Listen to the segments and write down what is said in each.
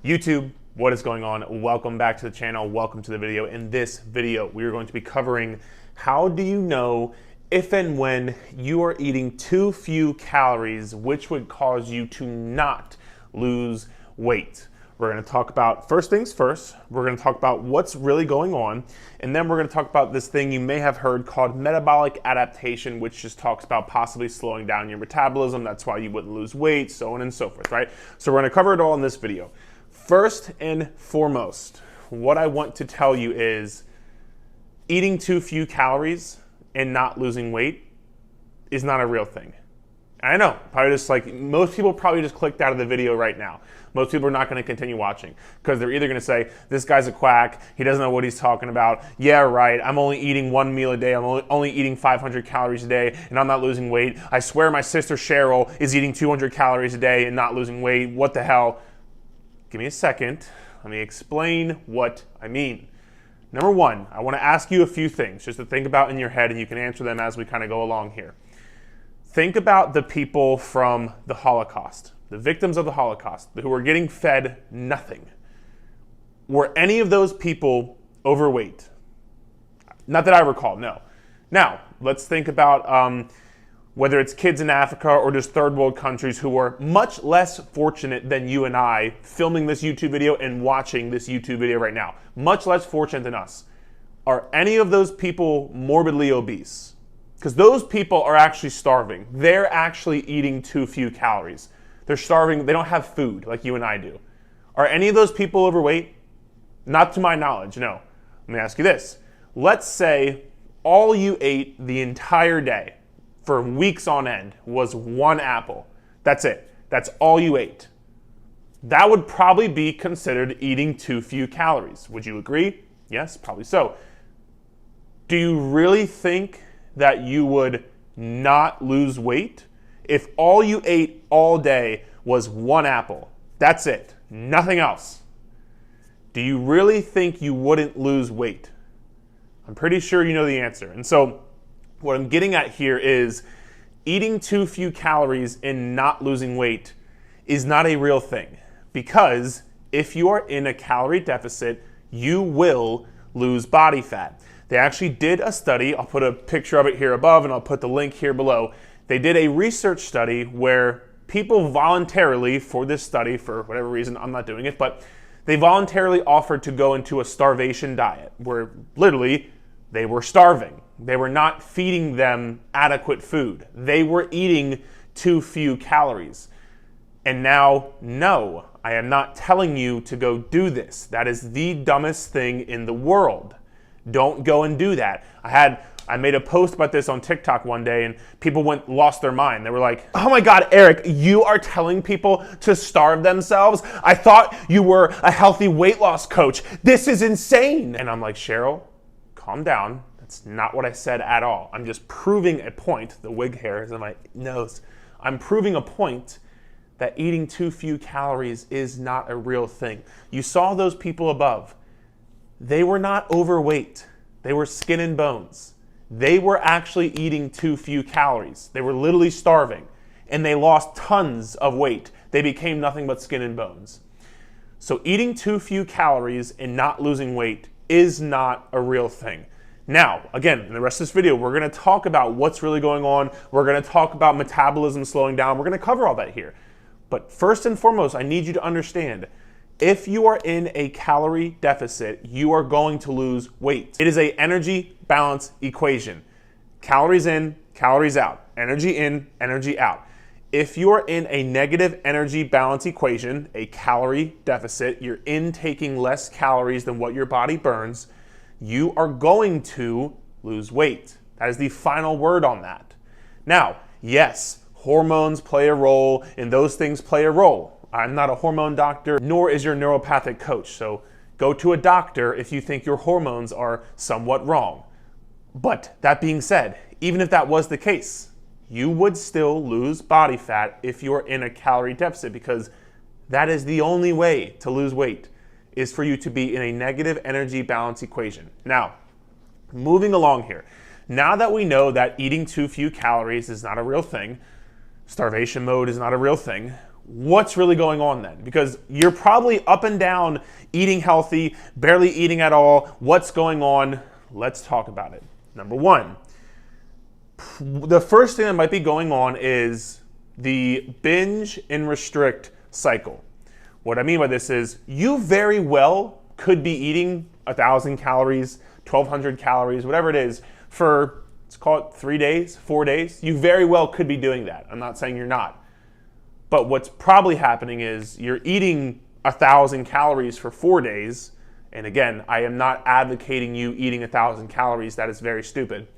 YouTube, what is going on? Welcome back to the channel. Welcome to the video. In this video, we are going to be covering how do you know if and when you are eating too few calories, which would cause you to not lose weight. We're going to talk about, first things first, we're going to talk about what's really going on, and then we're going to talk about this thing you may have heard called metabolic adaptation, which just talks about possibly slowing down your metabolism. That's why you wouldn't lose weight, so on and so forth, right? So we're going to cover it all in this video. First and foremost, what I want to tell you is eating too few calories and not losing weight is not a real thing. I know, probably just like, most people probably just clicked out of the video right now. Most people are not going to continue watching because they're either going to say, this guy's a quack, he doesn't know what he's talking about. Yeah, right, I'm only eating one meal a day, I'm only eating 500 calories a day and I'm not losing weight. I swear my sister Cheryl is eating 200 calories a day and not losing weight. What the hell? Give me a second. Let me explain what I mean. Number one, I want to ask you a few things just to think about in your head, and you can answer them as we kind of go along here. Think about the people from the Holocaust, the victims of the Holocaust, who were getting fed nothing. Were any of those people overweight? Not that I recall, no. Now, let's think about whether it's kids in Africa or just third world countries who were much less fortunate than you and I filming this YouTube video and watching this YouTube video right now. Much less fortunate than us. Are any of those people morbidly obese? Because those people are actually starving. They're actually eating too few calories. They're starving, they don't have food like you and I do. Are any of those people overweight? Not to my knowledge, no. Let me ask you this. Let's say all you ate the entire day for weeks on end was one apple. That's it. That's all you ate. That would probably be considered eating too few calories. Would you agree? Yes, probably so. Do you really think that you would not lose weight if all you ate all day was one apple? That's it. Nothing else. Do you really think you wouldn't lose weight? I'm pretty sure you know the answer. And so what I'm getting at here is eating too few calories and not losing weight is not a real thing, because if you are in a calorie deficit, you will lose body fat. They actually did a study. I'll put a picture of it here above and I'll put the link here below. They did a research study where people voluntarily, for this study, for whatever reason, I'm not doing it, but they voluntarily offered to go into a starvation diet where literally they were starving. They were not feeding them adequate food. They were eating too few calories. And now, no, I am not telling you to go do this. That is the dumbest thing in the world. Don't go and do that. I made a post about this on TikTok one day and people lost their mind. They were like, oh my God, Eric, you are telling people to starve themselves? I thought you were a healthy weight loss coach. This is insane. And I'm like, Cheryl, calm down. That's not what I said at all. I'm just proving a point. The wig hair is in my nose. I'm proving a point that eating too few calories is not a real thing. You saw those people above. They were not overweight. They were skin and bones. They were actually eating too few calories. They were literally starving, and they lost tons of weight. They became nothing but skin and bones. So eating too few calories and not losing weight is not a real thing. Now, again, in the rest of this video, we're going to talk about what's really going on. We're going to talk about metabolism slowing down. We're going to cover all that here. But first and foremost, I need you to understand, if you are in a calorie deficit, you are going to lose weight. It is an energy balance equation. Calories in, calories out. Energy in, energy out. If you are in a negative energy balance equation, a calorie deficit, you're intaking less calories than what your body burns, you are going to lose weight. That is the final word on that. Now, yes, hormones play a role and those things play a role. I'm not a hormone doctor, nor is your neuropathic coach. So go to a doctor if you think your hormones are somewhat wrong. But that being said, even if that was the case, you would still lose body fat if you're in a calorie deficit, because that is the only way to lose weight, is for you to be in a negative energy balance equation. Now, moving along here. Now that we know that eating too few calories is not a real thing, starvation mode is not a real thing, what's really going on then? Because you're probably up and down, eating healthy, barely eating at all. What's going on? Let's talk about it. Number one, the first thing that might be going on is the binge and restrict cycle. What I mean by this is you very well could be eating 1,000 calories, 1,200 calories, whatever it is, for, let's call it 3 days, 4 days. You very well could be doing that. I'm not saying you're not. But what's probably happening is you're eating 1,000 calories for 4 days. And again, I am not advocating you eating 1,000 calories. That is very stupid.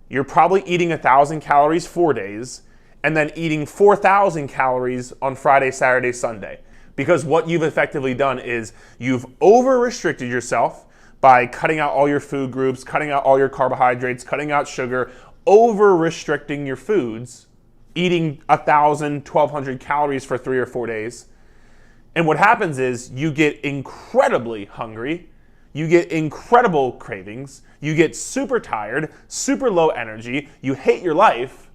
You're probably eating 1,000 calories 4 days and then eating 4,000 calories on Friday, Saturday, Sunday. Because what you've effectively done is you've over-restricted yourself by cutting out all your food groups, cutting out all your carbohydrates, cutting out sugar, over-restricting your foods, eating 1,000, 1,200 calories for 3 or 4 days. And what happens is you get incredibly hungry, you get incredible cravings, you get super tired, super low energy, you hate your life.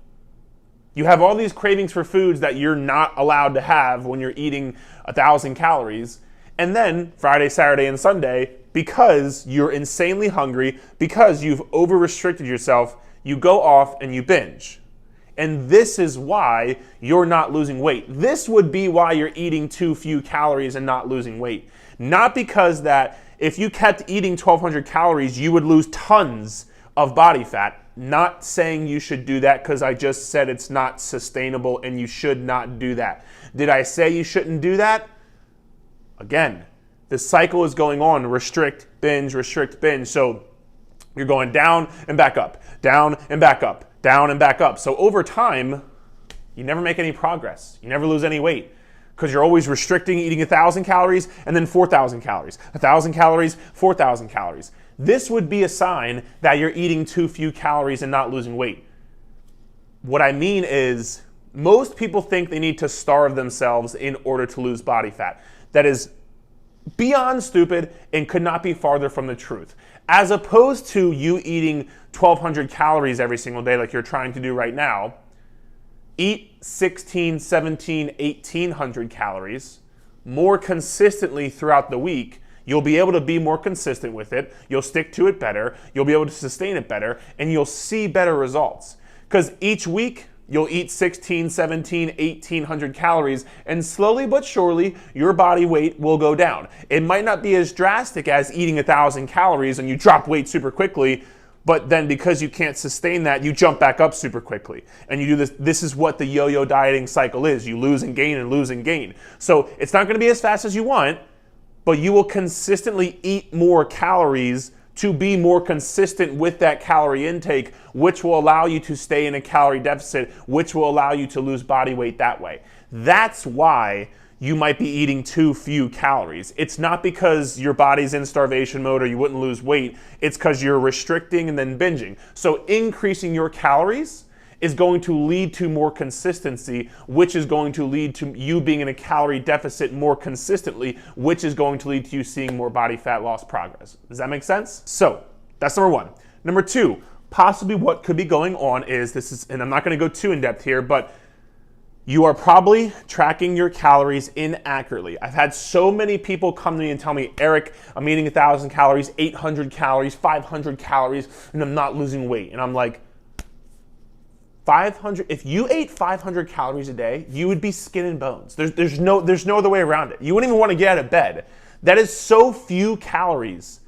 You have all these cravings for foods that you're not allowed to have when you're eating 1,000 calories. And then Friday, Saturday, and Sunday, because you're insanely hungry, because you've over-restricted yourself, you go off and you binge. And this is why you're not losing weight. This would be why you're eating too few calories and not losing weight. Not because that if you kept eating 1,200 calories, you would lose tons of body fat. Not saying you should do that because I just said it's not sustainable and you should not do that. Did I say you shouldn't do that? Again, the cycle is going on. Restrict, binge, restrict, binge. So you're going down and back up, down and back up, down and back up. So over time, you never make any progress. You never lose any weight because you're always restricting, eating 1,000 calories and then 4,000 calories, 1,000 calories, 4,000 calories. This would be a sign that you're eating too few calories and not losing weight. What I mean is most people think they need to starve themselves in order to lose body fat. That is beyond stupid and could not be farther from the truth. As opposed to you eating 1,200 calories every single day like you're trying to do right now, eat 16, 17, 1,800 calories more consistently throughout the week. You'll be able to be more consistent with it. You'll stick to it better. You'll be able to sustain it better, and you'll see better results. Because each week, you'll eat 16, 17, 1,800 calories, and slowly but surely, your body weight will go down. It might not be as drastic as eating 1,000 calories and you drop weight super quickly, but then because you can't sustain that, you jump back up super quickly. And you do this. This is what the yo-yo dieting cycle is. You lose and gain and lose and gain. So it's not going to be as fast as you want, but you will consistently eat more calories to be more consistent with that calorie intake, which will allow you to stay in a calorie deficit, which will allow you to lose body weight that way. That's why you might be eating too few calories. It's not because your body's in starvation mode or you wouldn't lose weight. It's because you're restricting and then binging. So increasing your calories is going to lead to more consistency, which is going to lead to you being in a calorie deficit more consistently, which is going to lead to you seeing more body fat loss progress. Does that make sense? So that's number one. Number two, possibly what could be going on is and I'm not going to go too in depth here, but you are probably tracking your calories inaccurately. I've had so many people come to me and tell me, Eric, I'm eating 1,000 calories, 800 calories, 500 calories, and I'm not losing weight. And I'm like, 500, if you ate 500 calories a day, you would be skin and bones. There's no other way around it. You wouldn't even want to get out of bed. That is so few calories.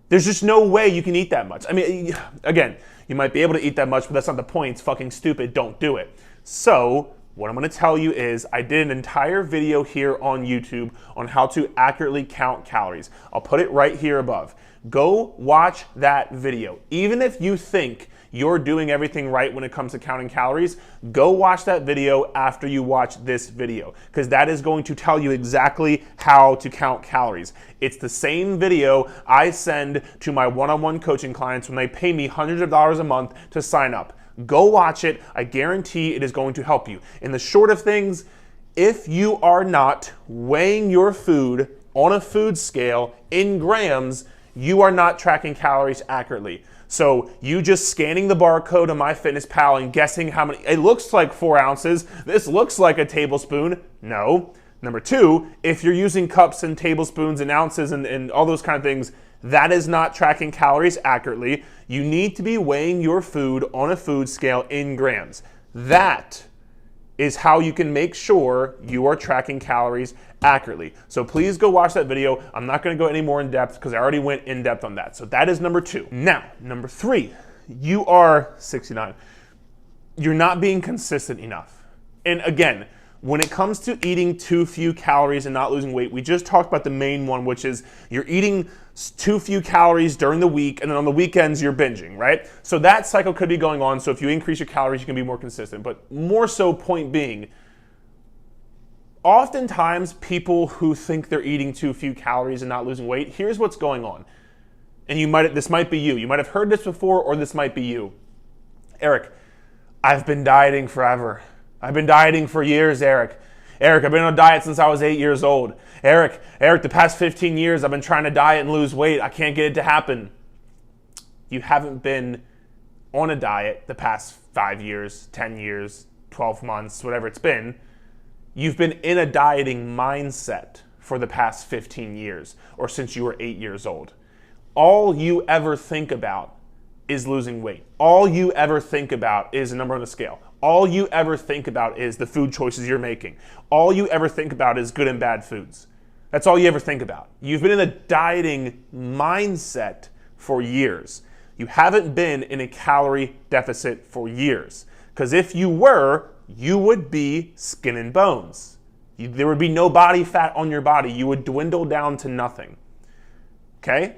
There's just no way you can eat that much. I mean, again, you might be able to eat that much, but that's not the point. It's fucking stupid. Don't do it. So what I'm going to tell you is I did an entire video here on YouTube on how to accurately count calories. I'll put it right here above. Go watch that video. Even if you think you're doing everything right when it comes to counting calories, go watch that video after you watch this video, because that is going to tell you exactly how to count calories. It's the same video I send to my one-on-one coaching clients when they pay me hundreds of dollars a month to sign up. Go watch it. I guarantee it is going to help you. In the short of things, if you are not weighing your food on a food scale in grams, you are not tracking calories accurately. So you just scanning the barcode on MyFitnessPal and guessing how many, it looks like 4 ounces, this looks like a tablespoon. No. Number 2, if you're using cups and tablespoons and ounces and all those kind of things, that is not tracking calories accurately. You need to be weighing your food on a food scale in grams. That is how you can make sure you are tracking calories accurately. So please go watch that video. I'm not gonna go any more in depth because I already went in depth on that. So that is number 2. Now, number 3, you are 69. You're not being consistent enough. And again, when it comes to eating too few calories and not losing weight, we just talked about the main one, which is you're eating too few calories during the week, and then on the weekends you're binging, right? So that cycle could be going on. So if you increase your calories, you can be more consistent. But more so, point being, oftentimes people who think they're eating too few calories and not losing weight, here's what's going on. And this might be you. You might have heard this before, or this might be you. Eric, I've been dieting forever. I've been dieting for years, Eric. Eric, I've been on a diet since I was 8 years old. Eric, the past 15 years I've been trying to diet and lose weight. I can't get it to happen. You haven't been on a diet the past 5 years, 10 years, 12 months, whatever it's been. You've been in a dieting mindset for the past 15 years or since you were 8 years old. All you ever think about is losing weight. All you ever think about is a number on the scale. All you ever think about is the food choices you're making. All you ever think about is good and bad foods. That's all you ever think about. You've been in a dieting mindset for years. You haven't been in a calorie deficit for years. Because if you were, you would be skin and bones. There would be no body fat on your body. You would dwindle down to nothing. Okay?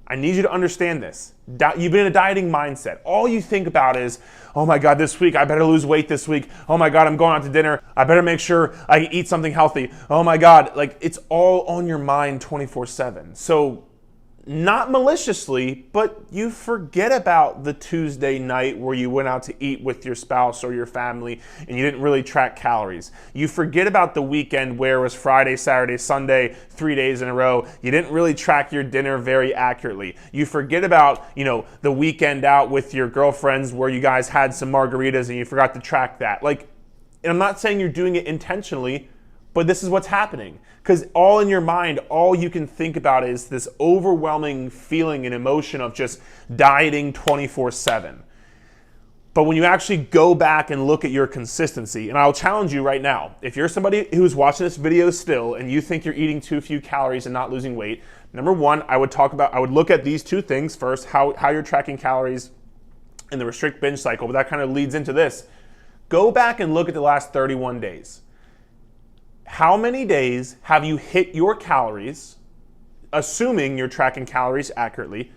I need you to understand this. You've been in a dieting mindset. All you think about is, oh my God, this week, I better lose weight this week. Oh my God, I'm going out to dinner. I better make sure I eat something healthy. Oh my God, like it's all on your mind 24/7. So not maliciously, but you forget about the Tuesday night where you went out to eat with your spouse or your family and you didn't really track calories. You forget about the weekend where it was Friday, Saturday, Sunday, 3 days in a row. You didn't really track your dinner very accurately. You forget about, the weekend out with your girlfriends where you guys had some margaritas and you forgot to track that. And I'm not saying you're doing it intentionally, but this is what's happening. Because all in your mind, all you can think about is this overwhelming feeling and emotion of just dieting 24/7. But when you actually go back and look at your consistency, and I'll challenge you right now, if you're somebody who's watching this video still and you think you're eating too few calories and not losing weight, number one, I would look at these 2 things first, how you're tracking calories in the restrict binge cycle, but that kind of leads into this. Go back and look at the last 31 days. How many days have you hit your calories, assuming you're tracking calories accurately?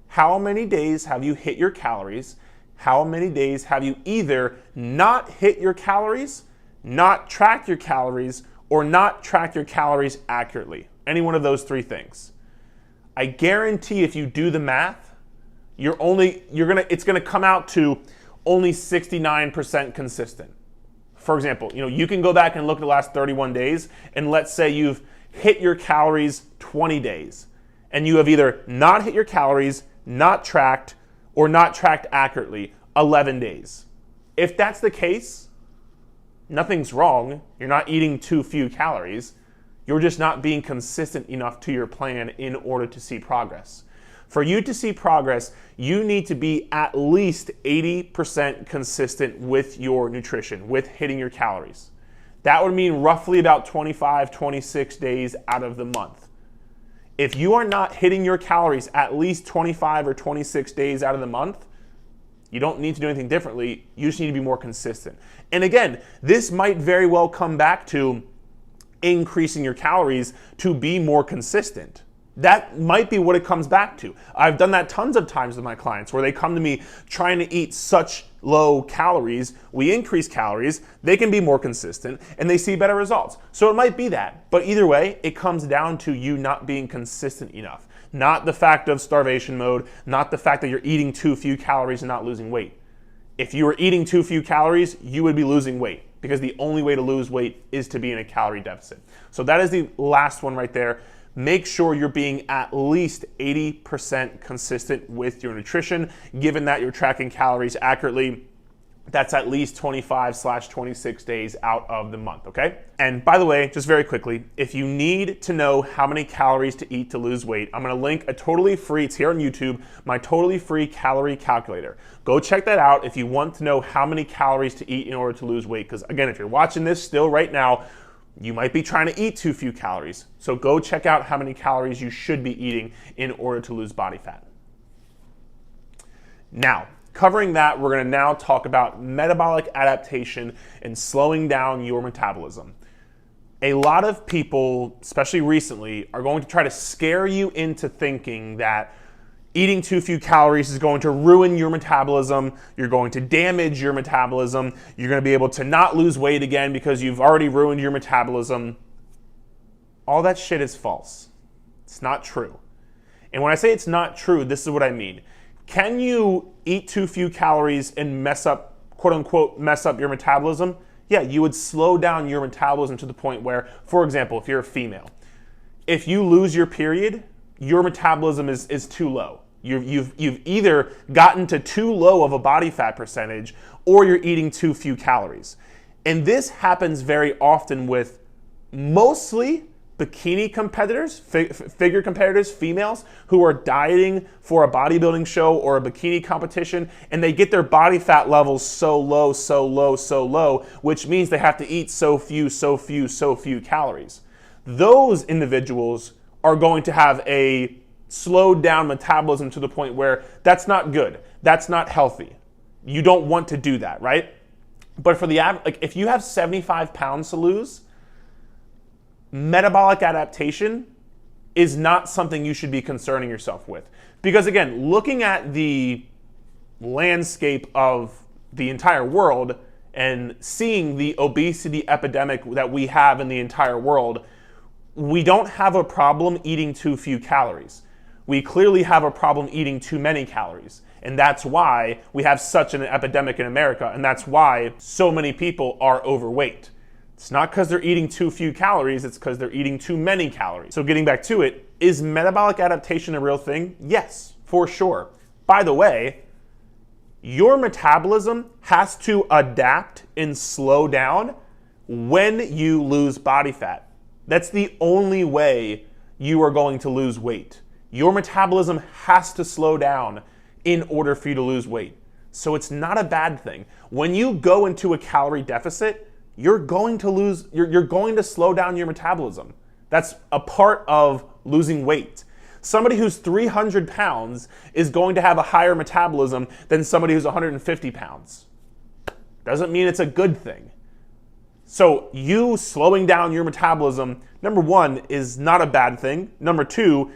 How many days have you hit your calories? How many days have you either not hit your calories, not tracked your calories, or not tracked your calories accurately? Any one of those 3 things. I guarantee if you do the math, it's gonna come out to only 69% consistent. For example, you can go back and look at the last 31 days, and let's say you've hit your calories 20 days, and you have either not hit your calories, not tracked, or not tracked accurately 11 days. If that's the case, nothing's wrong. You're not eating too few calories. You're just not being consistent enough to your plan in order to see progress. For you to see progress, you need to be at least 80% consistent with your nutrition, with hitting your calories. That would mean roughly about 25, 26 days out of the month. If you are not hitting your calories at least 25 or 26 days out of the month, you don't need to do anything differently. You just need to be more consistent. And again, this might very well come back to increasing your calories to be more consistent. That might be what it comes back to. I've done that tons of times with my clients where they come to me trying to eat such low calories. We increase calories, they can be more consistent, and they see better results. So it might be that. But either way, it comes down to you not being consistent enough. Not the fact of starvation mode, not the fact that you're eating too few calories and not losing weight. If you were eating too few calories, you would be losing weight because the only way to lose weight is to be in a calorie deficit. So that is the last one right there. make sure you're being at least 80% consistent with your nutrition. Given that you're tracking calories accurately, that's at least 25/26 days out of the month, okay? And by the way, just very quickly, if you need to know how many calories to eat to lose weight, I'm gonna link a totally free, it's here on YouTube, my totally free calorie calculator. Go check that out if you want to know how many calories to eat in order to lose weight. Because again, if you're watching this still right now, you might be trying to eat too few calories. So go check out how many calories you should be eating in order to lose body fat. Now, covering that, we're gonna now talk about metabolic adaptation and slowing down your metabolism. A lot of people, especially recently, are going to try to scare you into thinking that eating too few calories is going to ruin your metabolism, you're going to damage your metabolism, you're gonna be able to not lose weight again because you've already ruined your metabolism. All that shit is false. It's not true. And when I say it's not true, this is what I mean. Can you eat too few calories and mess up, quote unquote, mess up your metabolism? Yeah, you would slow down your metabolism to the point where, for example, if you're a female, if you lose your period, your metabolism is too low. You've either gotten to too low of a body fat percentage or you're eating too few calories. And this happens very often with mostly bikini competitors, figure competitors, females who are dieting for a bodybuilding show or a bikini competition, and they get their body fat levels so low, so low, so low, which means they have to eat so few calories. Those individuals are going to have a slowed down metabolism to the point where that's not good, that's not healthy. You don't want to do that, right? But for the average, like if you have 75 pounds to lose, metabolic adaptation is not something you should be concerning yourself with. Because again, looking at the landscape of the entire world and seeing the obesity epidemic that we have in the entire world, we don't have a problem eating too few calories. We clearly have a problem eating too many calories. And that's why we have such an epidemic in America, and that's why so many people are overweight. It's not because they're eating too few calories, it's because they're eating too many calories. So getting back to it, is metabolic adaptation a real thing? Yes, for sure. By the way, your metabolism has to adapt and slow down when you lose body fat. That's the only way you are going to lose weight. Your metabolism has to slow down in order for you to lose weight. So it's not a bad thing. When you go into a calorie deficit, you're going to slow down your metabolism. That's a part of losing weight. Somebody who's 300 pounds is going to have a higher metabolism than somebody who's 150 pounds. Doesn't mean it's a good thing. So you slowing down your metabolism, number one, is not a bad thing. Number two,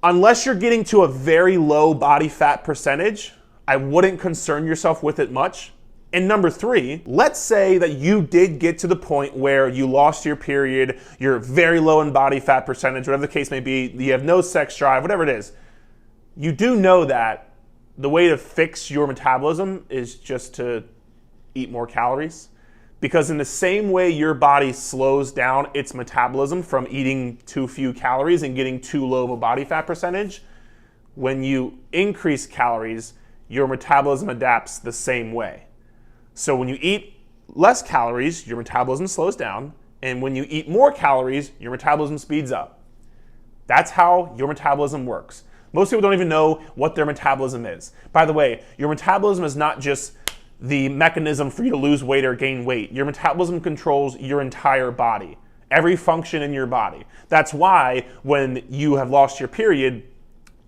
unless you're getting to a very low body fat percentage, I wouldn't concern yourself with it much. And number three, let's say that you did get to the point where you lost your period, you're very low in body fat percentage, whatever the case may be, you have no sex drive, whatever it is. You do know that the way to fix your metabolism is just to eat more calories. Because in the same way your body slows down its metabolism from eating too few calories and getting too low of a body fat percentage, when you increase calories, your metabolism adapts the same way. So when you eat less calories, your metabolism slows down, and when you eat more calories, your metabolism speeds up. That's how your metabolism works. Most people don't even know what their metabolism is. By the way, your metabolism is not just the mechanism for you to lose weight or gain weight. Your metabolism controls your entire body, every function in your body. That's why when you have lost your period,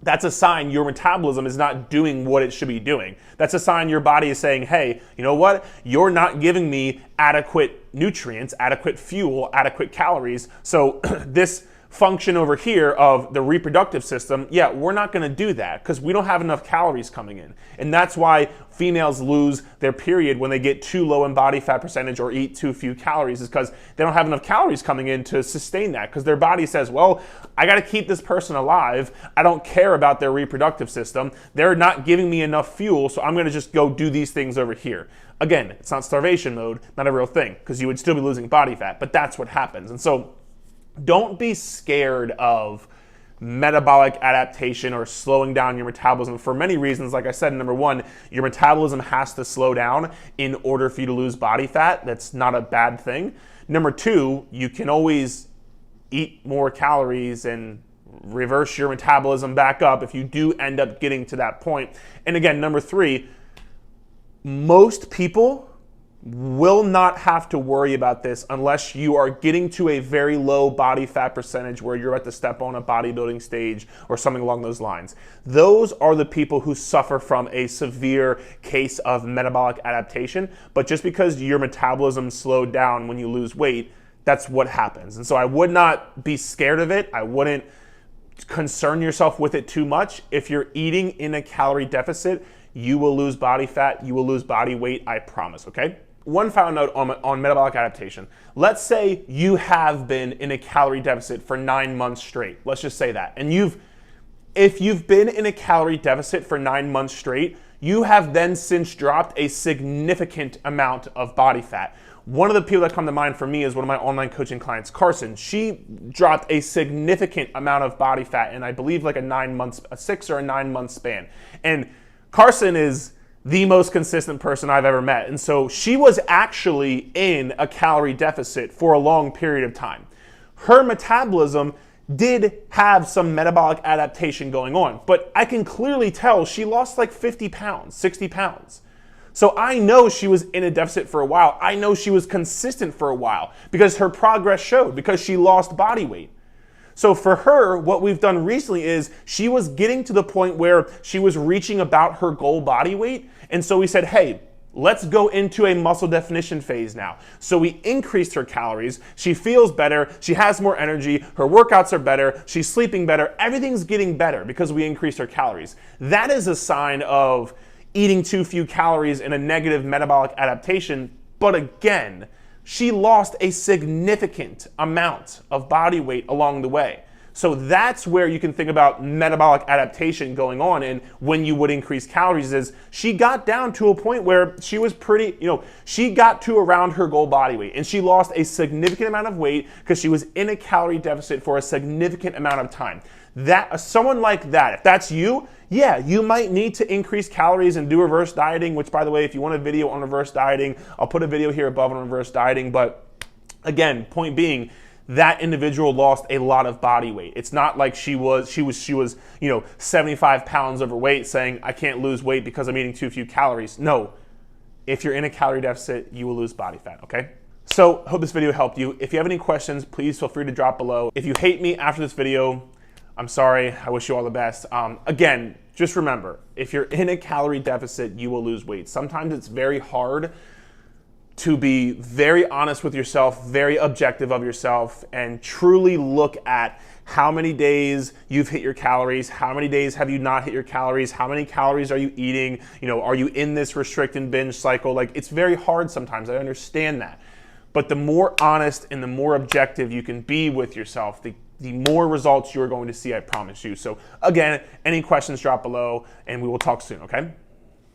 that's a sign your metabolism is not doing what it should be doing. That's a sign your body is saying, hey, you know what? You're not giving me adequate nutrients, adequate fuel, adequate calories. So this function over here of the reproductive system, yeah, we're not gonna do that because we don't have enough calories coming in. And that's why females lose their period when they get too low in body fat percentage or eat too few calories, is because they don't have enough calories coming in to sustain that, because their body says, well, I gotta keep this person alive. I don't care about their reproductive system. They're not giving me enough fuel, so I'm gonna just go do these things over here. Again, it's not starvation mode, not a real thing, because you would still be losing body fat, but that's what happens. And so don't be scared of metabolic adaptation or slowing down your metabolism for many reasons. Like I said, number one, your metabolism has to slow down in order for you to lose body fat. That's not a bad thing. Number two, you can always eat more calories and reverse your metabolism back up if you do end up getting to that point. And again, number three, most people will not have to worry about this unless you are getting to a very low body fat percentage where you're at the step on a bodybuilding stage or something along those lines. Those are the people who suffer from a severe case of metabolic adaptation. But just because your metabolism slowed down when you lose weight, that's what happens. And so I would not be scared of it. I wouldn't concern yourself with it too much. If you're eating in a calorie deficit, you will lose body fat, you will lose body weight, I promise, okay? One final note on metabolic adaptation. Let's say you have been in a calorie deficit for 9 months straight. Let's just say that. And if you've been in a calorie deficit for 9 months straight, you have then since dropped a significant amount of body fat. One of the people that come to mind for me is one of my online coaching clients, Carson. She dropped a significant amount of body fat in, I believe, like a 6 or a 9 month span. And Carson is the most consistent person I've ever met. And so she was actually in a calorie deficit for a long period of time. Her metabolism did have some metabolic adaptation going on, but I can clearly tell she lost like 50 pounds, 60 pounds. So I know she was in a deficit for a while. I know she was consistent for a while because her progress showed, because she lost body weight. So for her, what we've done recently is she was getting to the point where she was reaching about her goal body weight. And so we said, hey, let's go into a muscle definition phase now. So we increased her calories. She feels better. She has more energy. Her workouts are better. She's sleeping better. Everything's getting better because we increased her calories. That is a sign of eating too few calories in a negative metabolic adaptation. But again, she lost a significant amount of body weight along the way. So that's where you can think about metabolic adaptation going on. And when you would increase calories is she got down to a point where she was pretty, she got to around her goal body weight and she lost a significant amount of weight because she was in a calorie deficit for a significant amount of time. Someone like that, if that's you, yeah, you might need to increase calories and do reverse dieting, which by the way, if you want a video on reverse dieting, I'll put a video here above on reverse dieting. But again, point being, that individual lost a lot of body weight. It's not like she was 75 pounds overweight saying, I can't lose weight because I'm eating too few calories. No, if you're in a calorie deficit, you will lose body fat, okay? So hope this video helped you. If you have any questions, please feel free to drop below. If you hate me after this video, I'm sorry, I wish you all the best. Again, just remember, if you're in a calorie deficit, you will lose weight. Sometimes it's very hard to be very honest with yourself, very objective of yourself, and truly look at how many days you've hit your calories, how many days have you not hit your calories, how many calories are you eating, are you in this restrict and binge cycle? Like, it's very hard sometimes, I understand that. But the more honest and the more objective you can be with yourself, the more results you're going to see, I promise you. So again, any questions, drop below, and we will talk soon, okay?